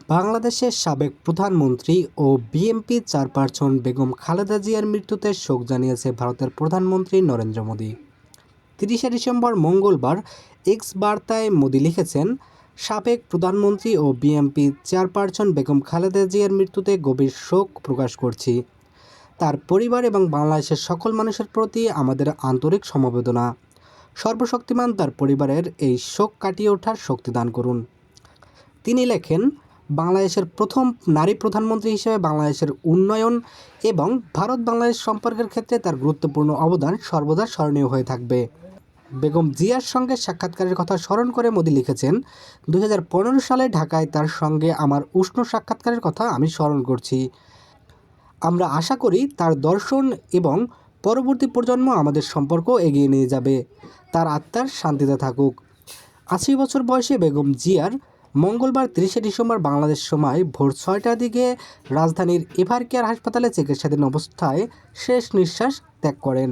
বাংলাদেশের সাবেক প্রধানমন্ত্রী ও বিএনপি চেয়ারপারসন বেগম খালেদা জিয়ার মৃত্যুতে শোক জানিয়েছে ভারতের প্রধানমন্ত্রী নরেন্দ্র মোদি। ৩০শে ডিসেম্বর মঙ্গলবার এক্স বার্তায় মোদি লিখেছেন, সাবেক প্রধানমন্ত্রী ও বিএনপি চেয়ারপারসন বেগম খালেদা জিয়ার মৃত্যুতে গভীর শোক প্রকাশ করছি। তার পরিবার এবং বাংলাদেশের সকল মানুষের প্রতি আমাদের আন্তরিক সমবেদনা। সর্বশক্তিমান তার পরিবারের এই শোক কাটিয়ে ওঠার শক্তি দান করুন। তিনি লেখেন, বাংলাদেশের প্রথম নারী প্রধানমন্ত্রী হিসেবে বাংলাদেশের উন্নয়ন এবং ভারত বাংলাদেশ সম্পর্কের ক্ষেত্রে তার গুরুত্বপূর্ণ অবদান সর্বদা স্মরণীয় হয়ে থাকবে। বেগম জিয়ার সঙ্গে সাক্ষাৎকারের কথা স্মরণ করে মোদি লিখেছেন, 2015 সালে ঢাকায় তার সঙ্গে আমার উষ্ণ সাক্ষাৎকারের কথা আমি স্মরণ করছি। আমরা আশা করি তার দর্শন এবং পরবর্তী প্রজন্ম আমাদের সম্পর্ক এগিয়ে নিয়ে যাবে। তার আত্মার শান্তিতে থাকুক। 80 বছর বয়সে বেগম জিয়ার মঙ্গলবার 30শে ডিসেম্বর বাংলাদেশ সময় ভোর 6টার দিকে রাজধানীর এভার কেয়ার হাসপাতালে চিকিৎসাধীন অবস্থায় শেষ নিঃশ্বাস ত্যাগ করেন।